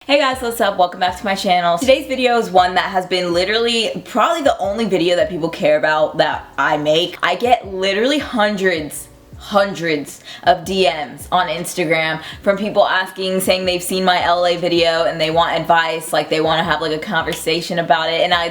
Hey guys, what's up? Welcome back to my channel. Today's video is one that has been literally probably the only video that people care about that I make. I get literally hundreds of DMs on Instagram from people asking, saying they've seen my LA video and they want advice, like they want to have like a conversation about it. And I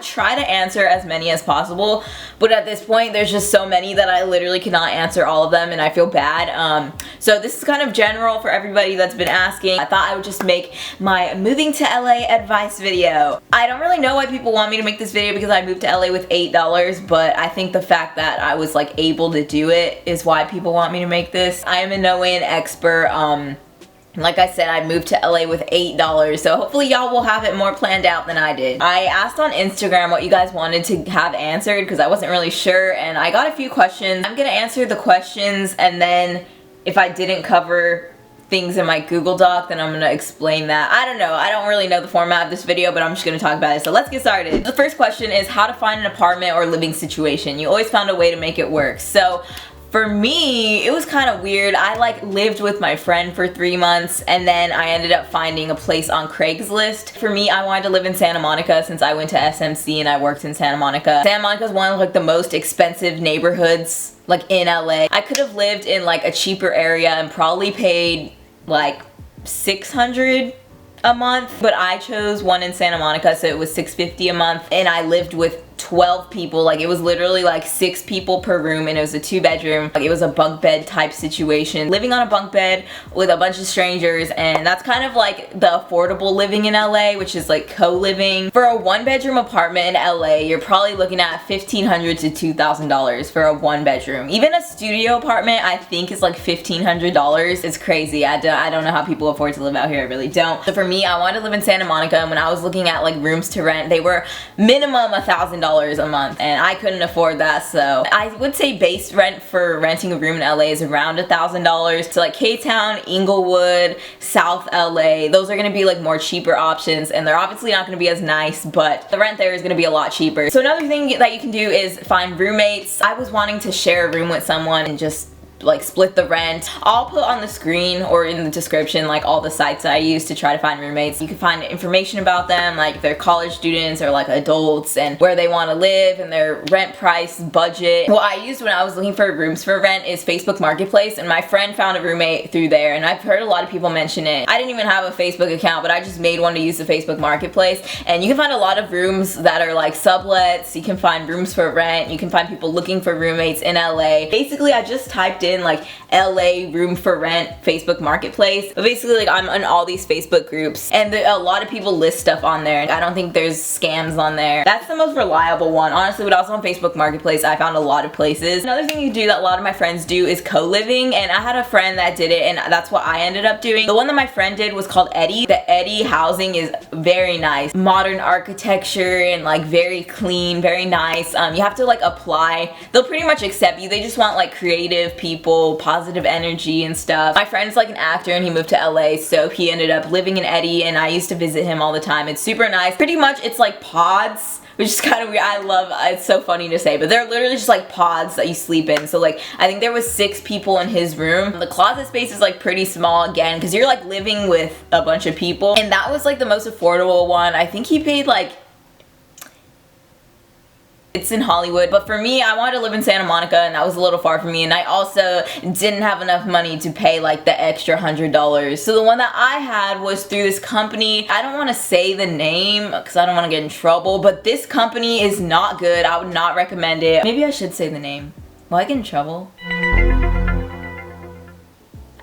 try to answer as many as possible, but at this point there's just so many that I literally cannot answer all of them and I feel bad. So this is kind of general for everybody that's been asking. I thought I would just make my moving to LA advice video. I don't really know why people want me to make this video because I moved to LA with $8, but I think the fact that I was like able to do it is why people want me to make this. I am in no way an expert. Like I said, I moved to LA with $8, so hopefully y'all will have it more planned out than I did. I asked on Instagram what you guys wanted to have answered because I wasn't really sure, and I got a few questions. I'm gonna answer the questions, and then if I didn't cover things in my Google Doc, then I'm gonna explain that. I don't know. I don't really know the format of this video, but I'm just gonna talk about it. So let's get started. The first question is how to find an apartment or living situation. You always found a way to make it work. So for me, it was kind of weird. I like lived with my friend for 3 months and then I ended up finding a place on Craigslist. For me, I wanted to live in Santa Monica since I went to SMC and I worked in Santa Monica. Santa Monica is one of like the most expensive neighborhoods like in LA. I could have lived in like a cheaper area and probably paid like $600 a month, but I chose one in Santa Monica, so it was $650 a month, and I lived with 12 people. Like it was literally like 6 people per room, and it was a 2-bedroom. Like it was a bunk bed type situation, living on a bunk bed with a bunch of strangers, and that's kind of like the affordable living in LA, which is like co-living. For a 1-bedroom apartment in LA, you're probably looking at $1,500 to $2,000 for a 1-bedroom. Even a studio apartment I think is like $1,500. It's crazy. I don't know how people afford to live out here. I really don't. So for me, I wanted to live in Santa Monica, and when I was looking at like rooms to rent, they were minimum $1,000 a month, and I couldn't afford that. So I would say base rent for renting a room in LA is around $1,000. So like K-Town, Inglewood, South LA, those are gonna be like more cheaper options, and they're obviously not gonna be as nice, but the rent there is gonna be a lot cheaper. So another thing that you can do is find roommates. I was wanting to share a room with someone and just like split the rent. I'll put on the screen or in the description like all the sites that I use to try to find roommates. You can find information about them, like if they're college students or like adults, and where they want to live and their rent price budget. What I used when I was looking for rooms for rent is Facebook Marketplace, and my friend found a roommate through there, and I've heard a lot of people mention it. I didn't even have a Facebook account, but I just made one to use the Facebook Marketplace, and you can find a lot of rooms that are like sublets. You can find rooms for rent. You can find people looking for roommates in LA. Basically, I just typed in like LA room for rent Facebook Marketplace, but basically like I'm in all these Facebook groups, and a lot of people list stuff on there. I don't think there's scams on there. That's the most reliable one, honestly. But also on Facebook Marketplace, I found a lot of places. Another thing you do that a lot of my friends do is co-living, and I had a friend that did it, and that's what I ended up doing. The one that my friend did was called Eddie. The Eddie housing is very nice, modern architecture and like very clean, very nice. You have to like apply. They'll pretty much accept you. They just want like creative people, positive energy and stuff. My friend's like an actor and he moved to LA, so he ended up living in Eddie, and I used to visit him all the time. It's super nice. Pretty much it's like pods, which is kind of weird. I love it's so funny to say, but they're literally just like pods that you sleep in. So like I think there was 6 people in his room. The closet space is like pretty small again because you're like living with a bunch of people, and that was like the most affordable one. I think he paid like, it's in Hollywood, but for me, I wanted to live in Santa Monica, and that was a little far from me, and I also didn't have enough money to pay like the extra $100. So the one that I had was through this company. I don't want to say the name because I don't want to get in trouble, but this company is not good. I would not recommend it. Maybe I should say the name. Will I get in trouble?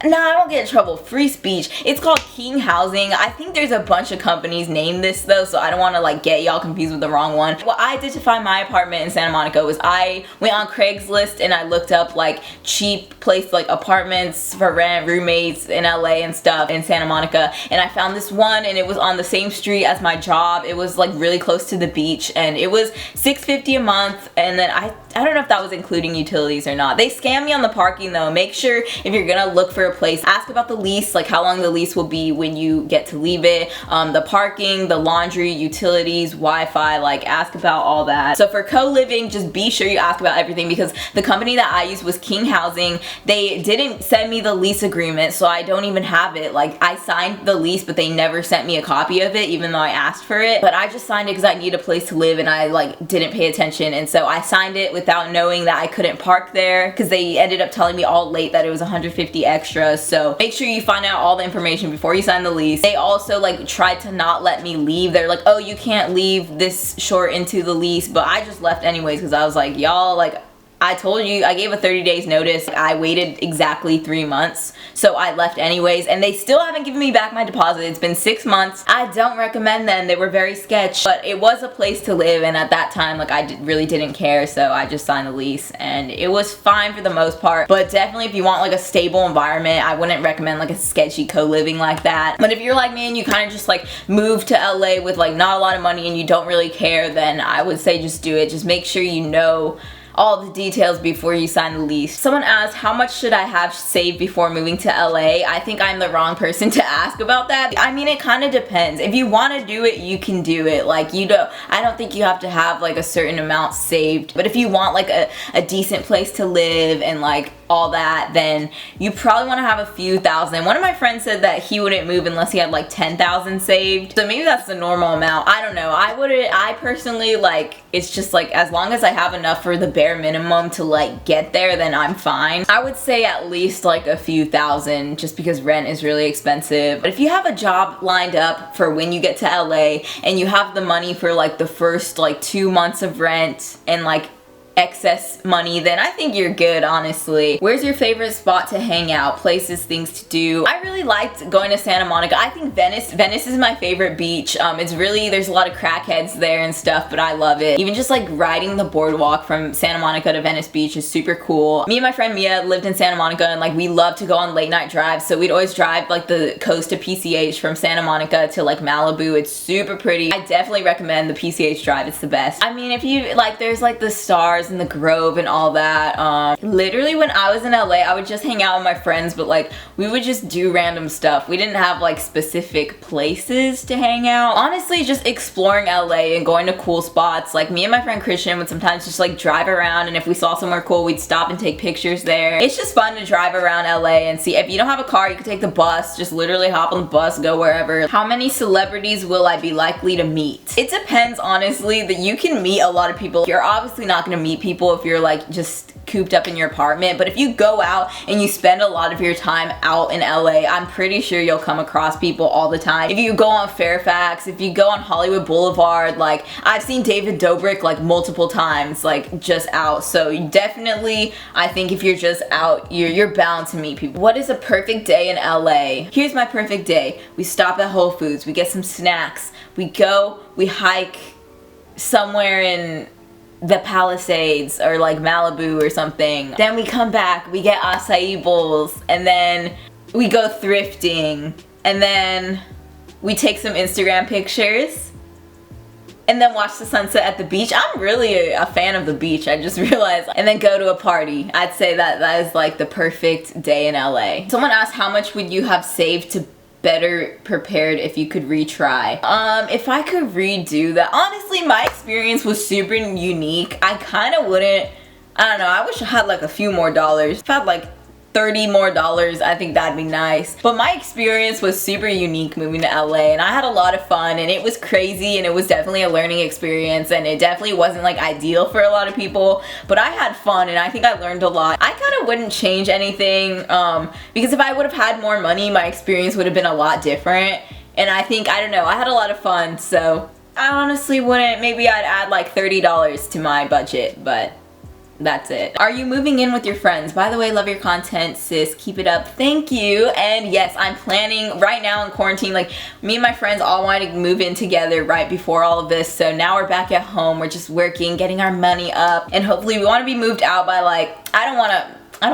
No, I won't get in trouble. Free speech. It's called King Housing. I think there's a bunch of companies named this though, so I don't want to like get y'all confused with the wrong one. What I did to find my apartment in Santa Monica was I went on Craigslist and I looked up like cheap place, like apartments for rent, roommates in LA and stuff in Santa Monica, and I found this one, and it was on the same street as my job. It was like really close to the beach, and it was $650 a month, and then I I don't know if that was including utilities or not. They scammed me on the parking though. Make sure if you're gonna look for a place, ask about the lease, like how long the lease will be when you get to leave it, the parking, the laundry, utilities, Wi-Fi, like ask about all that. So for co-living, just be sure you ask about everything, because the company that I used was King Housing. They didn't send me the lease agreement, so I don't even have it. Like I signed the lease, but they never sent me a copy of it, even though I asked for it. But I just signed it because I need a place to live and I like didn't pay attention, and so I signed it without knowing that I couldn't park there, because they ended up telling me all late that it was 150 extra. So make sure you find out all the information before you sign the lease. They also like tried to not let me leave. They're like, oh, you can't leave this short into the lease, but I just left anyways because I was like, y'all, like I told you, I gave a 30 days notice. I waited exactly 3 months, so I left anyways, and they still haven't given me back my deposit. It's been 6 months. I don't recommend them. They were very sketch, but it was a place to live, and at that time, like I really didn't care, so I just signed the lease, and it was fine for the most part. But definitely if you want like a stable environment, I wouldn't recommend like a sketchy co-living like that. But if you're like me and you kind of just like move to LA with like not a lot of money and you don't really care, then I would say just do it. Just make sure you know all the details before you sign the lease. Someone asked, how much should I have saved before moving to LA? I think I'm the wrong person to ask about that. I mean, it kind of depends. If you want to do it, you can do it. Like I don't think you have to have like a certain amount saved. But if you want like a decent place to live and like all that, then you probably want to have a few thousand. One of my friends said that he wouldn't move unless he had like 10,000 saved. So maybe that's the normal amount. I don't know. I personally, like, it's just like as long as I have enough for the bare minimum to like get there, then I'm fine. I would say at least like a few thousand, just because rent is really expensive. But if you have a job lined up for when you get to LA and you have the money for like the first like 2 months of rent and like excess money, then I think you're good, honestly. Where's your favorite spot to hang out? Places, things to do? I really liked going to Santa Monica. I think Venice is my favorite beach. It's really, there's a lot of crackheads there and stuff, but I love it. Even just like riding the boardwalk from Santa Monica to Venice Beach is super cool. Me and my friend Mia lived in Santa Monica, and like we love to go on late night drives, so we'd always drive like the coast to PCH from Santa Monica to like Malibu. It's super pretty. I definitely recommend the PCH drive. It's the best. I mean, if you like, there's like the stars and the Grove and all that. Literally when I was in LA, I would just hang out with my friends, but like we would just do random stuff. We didn't have like specific places to hang out. Honestly, just exploring LA and going to cool spots. Like me and my friend Christian would sometimes just like drive around, and if we saw somewhere cool, we'd stop and take pictures there. It's just fun to drive around LA and see. If you don't have a car, you can take the bus. Just literally hop on the bus, go wherever. How many celebrities will I be likely to meet? It depends, honestly. That you can meet a lot of people. You're obviously not gonna meet people if you're like just cooped up in your apartment, but if you go out and you spend a lot of your time out in LA, I'm pretty sure you'll come across people all the time. If you go on Fairfax, if you go on Hollywood Boulevard, like I've seen David Dobrik like multiple times, like just out. So you definitely, I think if you're just out, you're bound to meet people. What is a perfect day in LA? Here's my perfect day. We stop at Whole Foods, we get some snacks, we hike somewhere in the Palisades or like Malibu or something. Then we come back, we get acai bowls, and then we go thrifting, and then we take some Instagram pictures, and then watch the sunset at the beach. I'm really a fan of the beach, I just realized. And then go to a party. I'd say that is like the perfect day in LA. Someone asked, how much would you have saved to better prepared if you could retry? If I could redo that, honestly, my experience was super unique. I kind of wouldn't, I don't know, I wish I had like a few more dollars. If I had like $30 more, I think that'd be nice. But my experience was super unique moving to LA, and I had a lot of fun, and it was crazy, and it was definitely a learning experience, and it definitely wasn't like ideal for a lot of people, but I had fun, and I think I learned a lot. I kind of wouldn't change anything, because if I would have had more money, my experience would have been a lot different, and I think, I don't know, I had a lot of fun, so I honestly wouldn't. Maybe I'd add like $30 to my budget, but that's it. Are you moving in with your friends? By the way, love your content, sis. Keep it up. Thank you. And yes, I'm planning right now in quarantine, like me and my friends all wanted to move in together right before all of this. So now we're back at home. We're just working, getting our money up, and hopefully we want to be moved out by like, I don't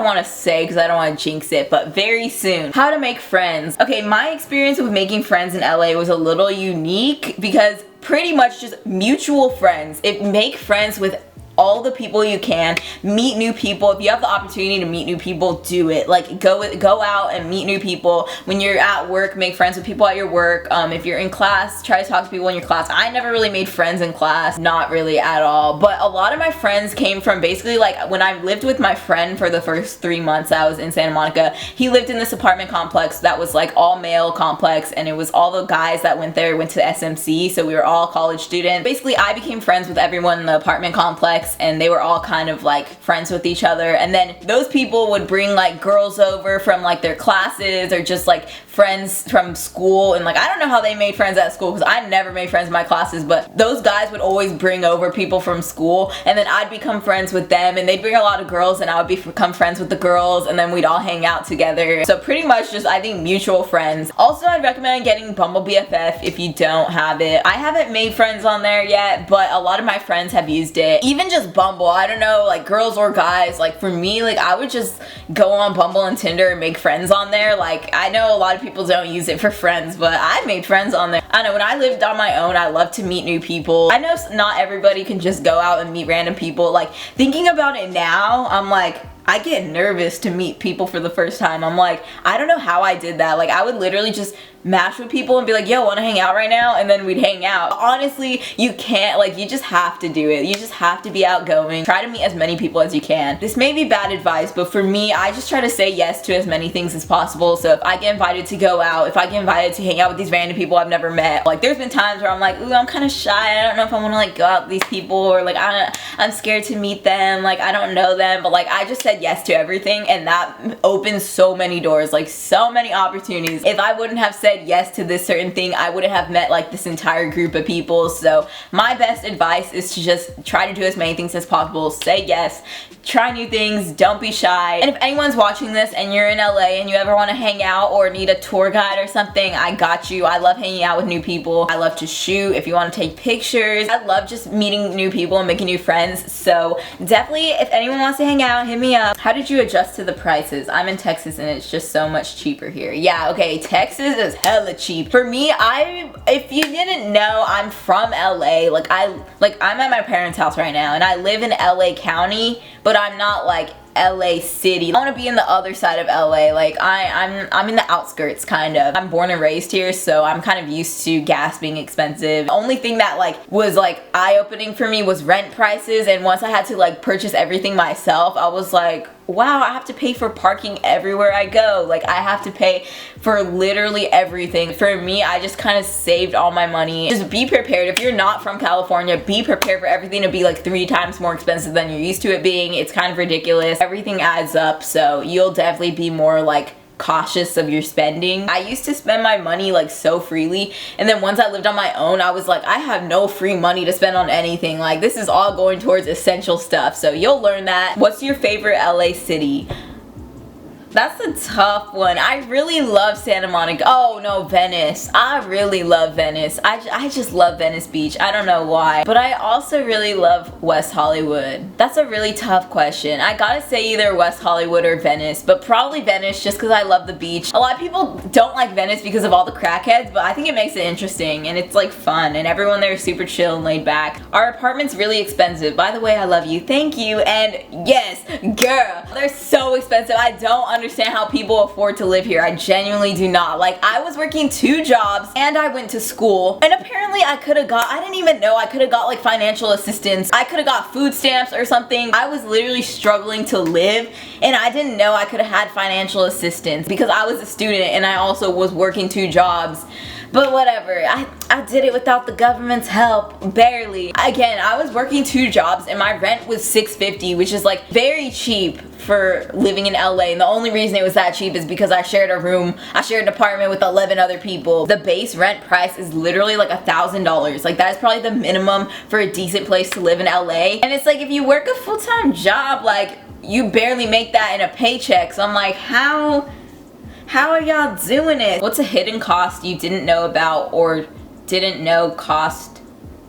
want to say because I don't want to jinx it, but very soon. How to make friends. Okay, my experience with making friends in LA was a little unique because pretty much just mutual friends. Make friends with all the people you can, meet new people. If you have the opportunity to meet new people, do it. Like go out and meet new people. When you're at work, make friends with people at your work. If you're in class, try to talk to people in your class. I never really made friends in class, not really at all, but a lot of my friends came from basically like when I lived with my friend for the first 3 months I was in Santa Monica. He lived in this apartment complex that was like all male complex, and it was all the guys that went there went to SMC, so we were all college students. Basically, I became friends with everyone in the apartment complex, and they were all kind of like friends with each other. And then those people would bring like girls over from like their classes or just like friends from school, and like I don't know how they made friends at school because I never made friends in my classes, but those guys would always bring over people from school, and then I'd become friends with them, and they'd bring a lot of girls and I would become friends with the girls, and then we'd all hang out together. So pretty much just, I think, mutual friends. Also, I'd recommend getting Bumble BFF if you don't have it. I haven't made friends on there yet, but a lot of my friends have used it. Even just Bumble, I don't know, like girls or guys, like for me, like I would just go on Bumble and Tinder and make friends on there. Like I know a lot of people don't use it for friends, but I made friends on there. I know when I lived on my own, I love to meet new people. I know not everybody can just go out and meet random people. Like thinking about it now, I'm like, I get nervous to meet people for the first time. I'm like, I don't know how I did that. Like I would literally just match with people and be like, yo, wanna hang out right now? And then we'd hang out. Honestly, you can't, like, you just have to do it. You just have to be outgoing. Try to meet as many people as you can. This may be bad advice, but for me, I just try to say yes to as many things as possible. So if I get invited to go out, if I get invited to hang out with these random people I've never met, like there's been times where I'm like, ooh, I'm kind of shy. I don't know if I want to like go out with these people, or like I'm scared to meet them. Like I don't know them, but like I just said yes to everything, and that opens so many doors, like so many opportunities. If I wouldn't have said yes to this certain thing, I wouldn't have met like this entire group of people. So my best advice is to just try to do as many things as possible. Say yes, try new things, don't be shy. And if anyone's watching this and you're in LA and you ever want to hang out or need a tour guide or something, I got you. I love hanging out with new people. I love to shoot. If you want to take pictures, I love just meeting new people and making new friends. So definitely, if anyone wants to hang out, hit me up. How did you adjust to the prices? I'm in Texas and it's just so much cheaper here. Yeah, okay, Texas is hella cheap. For me, if you didn't know, I'm from LA. Like I'm at my parents' house right now, and I live in LA County, but I'm not like LA City. I want to be in the other side of LA. Like I'm in the outskirts kind of. I'm born and raised here, so I'm kind of used to gas being expensive. The only thing that like was like eye-opening for me was rent prices, and once I had to like purchase everything myself, I was like, wow, I have to pay for parking everywhere I go. Like I have to pay for literally everything. For me, I just kind of saved all my money. Just be prepared. If you're not from California, be prepared for everything to be like 3 times more expensive than you're used to it being. It's kind of ridiculous. Everything adds up, so you'll definitely be more like cautious of your spending. I used to spend my money like so freely, and then once I lived on my own, I was like, I have no free money to spend on anything. Like this is all going towards essential stuff, so you'll learn that. What's your favorite LA city? That's a tough one. I really love Santa Monica. Oh no, Venice. I really love Venice. I just love Venice Beach. I don't know why. But I also really love West Hollywood. That's a really tough question. I gotta say either West Hollywood or Venice, but probably Venice just because I love the beach. A lot of people don't like Venice because of all the crackheads, but I think it makes it interesting and it's like fun, and everyone there is super chill and laid back. Our apartment's really expensive. By the way, I love you. Thank you. And yes, girl, they're so expensive. I don't understand how people afford to live here. I genuinely do not. Like I was working 2 jobs and I went to school, and apparently I didn't even know I could have got like financial assistance. I could have got food stamps or something. I was literally struggling to live, and I didn't know I could have had financial assistance because I was a student and I also was working 2 jobs. But whatever, I did it without the government's help, barely. Again, I was working 2 jobs and my rent was $650, which is like very cheap for living in LA, and the only reason it was that cheap is because I shared an apartment with 11 other people. The base rent price is literally like $1,000. Like that is probably the minimum for a decent place to live in LA. And it's like if you work a full-time job, like you barely make that in a paycheck. So I'm like, how are y'all doing it? What's a hidden cost you didn't know about or didn't know cost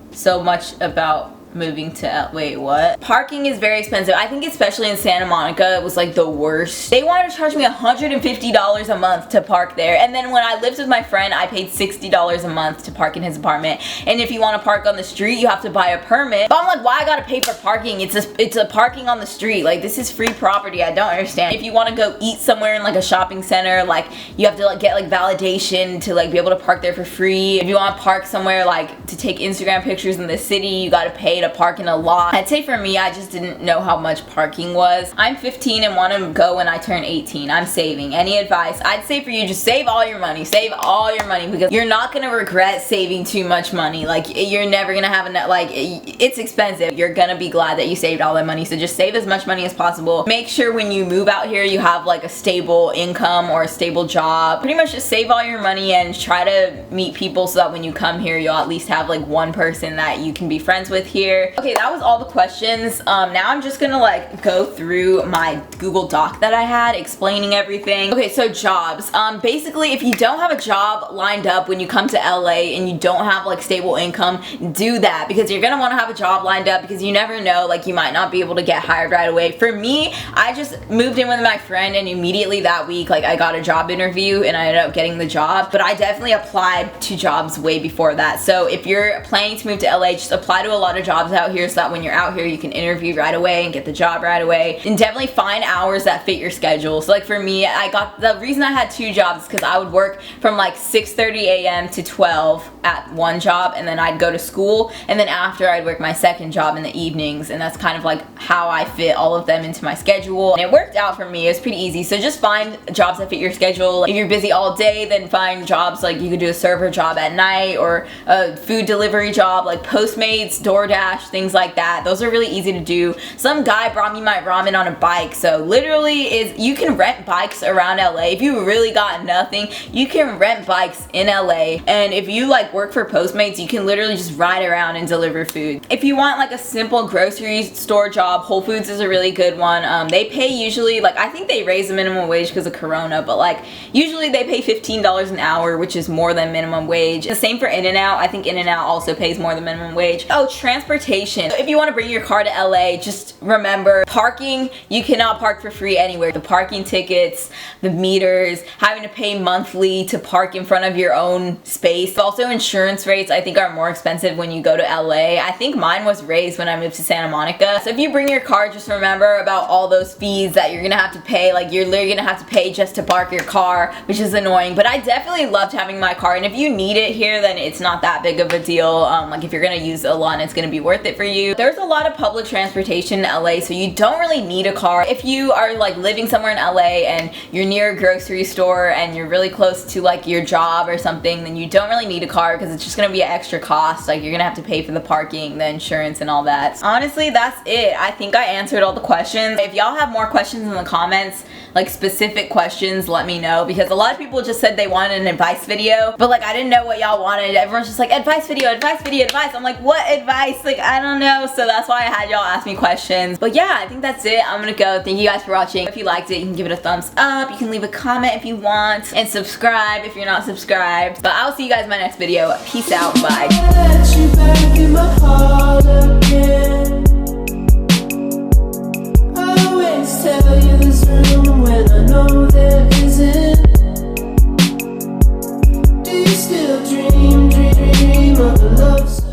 so much about moving to wait, what? Parking is very expensive. I think especially in Santa Monica, it was like the worst. They wanted to charge me $150 a month to park there. And then when I lived with my friend, I paid $60 a month to park in his apartment. And if you want to park on the street, you have to buy a permit. But I'm like, why I gotta pay for parking? It's a parking on the street. Like, this is free property. I don't understand. If you want to go eat somewhere in like a shopping center, like you have to like get like validation to like be able to park there for free. If you want to park somewhere like to take Instagram pictures in the city, you gotta pay to park in a lot. I'd say for me, I just didn't know how much parking was. I'm 15 and want to go when I turn 18. I'm saving. Any advice? I'd say for you, just save all your money. Save all your money, because you're not gonna regret saving too much money. Like, you're never gonna have enough. Like, it's expensive. You're gonna be glad that you saved all that money. So just save as much money as possible. Make sure when you move out here, you have like a stable income or a stable job. Pretty much just save all your money and try to meet people so that when you come here, you'll at least have like one person that you can be friends with here. Okay, that was all the questions. Now I'm just gonna like go through my Google Doc that I had explaining everything. Okay, so jobs. Basically, if you don't have a job lined up when you come to LA and you don't have like stable income, do that, because you're gonna want to have a job lined up, because you never know, like you might not be able to get hired right away. For me, I just moved in with my friend and immediately that week, like I got a job interview and I ended up getting the job. But I definitely applied to jobs way before that. So if you're planning to move to LA, just apply to a lot of jobs out here so that when you're out here, you can interview right away and get the job right away. And definitely find hours that fit your schedule. So like for me, the reason I had 2 jobs is because I would work from like 6:30 a.m. to 12 at one job, and then I'd go to school, and then after I'd work my second job in the evenings. And that's kind of like how I fit all of them into my schedule, and it worked out for me. It was pretty easy. So just find jobs that fit your schedule. If you're busy all day, then find jobs like you could do a server job at night, or a food delivery job like Postmates, DoorDash, things like that. Those are really easy to do. Some guy brought me my ramen on a bike. So literally you can rent bikes around LA. If you really got nothing, you can rent bikes in LA. And if you like work for Postmates, you can literally just ride around and deliver food. If you want like a simple grocery store job, Whole Foods is a really good one. They pay usually, like, I think they raise the minimum wage because of Corona, but like usually they pay $15 an hour, which is more than minimum wage. The same for In-N-Out. I think In-N-Out also pays more than minimum wage. Oh, transportation. So if you want to bring your car to LA, just remember, parking, you cannot park for free anywhere. The parking tickets, the meters, having to pay monthly to park in front of your own space. Also, insurance rates I think are more expensive when you go to LA. I think mine was raised when I moved to Santa Monica. So if you bring your car, just remember about all those fees that you're gonna have to pay. Like, you're literally gonna have to pay just to park your car, which is annoying. But I definitely loved having my car, and if you need it here, then it's not that big of a deal. Like, if you're gonna use it a lot, it's gonna be worth it for you. There's a lot of public transportation in LA, so you don't really need a car. If you are like living somewhere in LA and you're near a grocery store and you're really close to like your job or something, then you don't really need a car, because it's just gonna be an extra cost. Like, you're gonna have to pay for the parking, the insurance, and all that. Honestly, that's it. I think I answered all the questions. If y'all have more questions in the comments, like specific questions, let me know, because a lot of people just said they wanted an advice video, but like I didn't know what y'all wanted. Everyone's just like, advice video, advice video, advice. I'm like, what advice? Like, I don't know. So that's why I had y'all ask me questions. But yeah, I think that's it. I'm gonna go. Thank you guys for watching. If you liked it, you can give it a thumbs up. You can leave a comment if you want, and subscribe if you're not subscribed. But I'll see you guys in my next video. Peace out. Bye. Tell you this room when I know there isn't. Do you still dream of the love?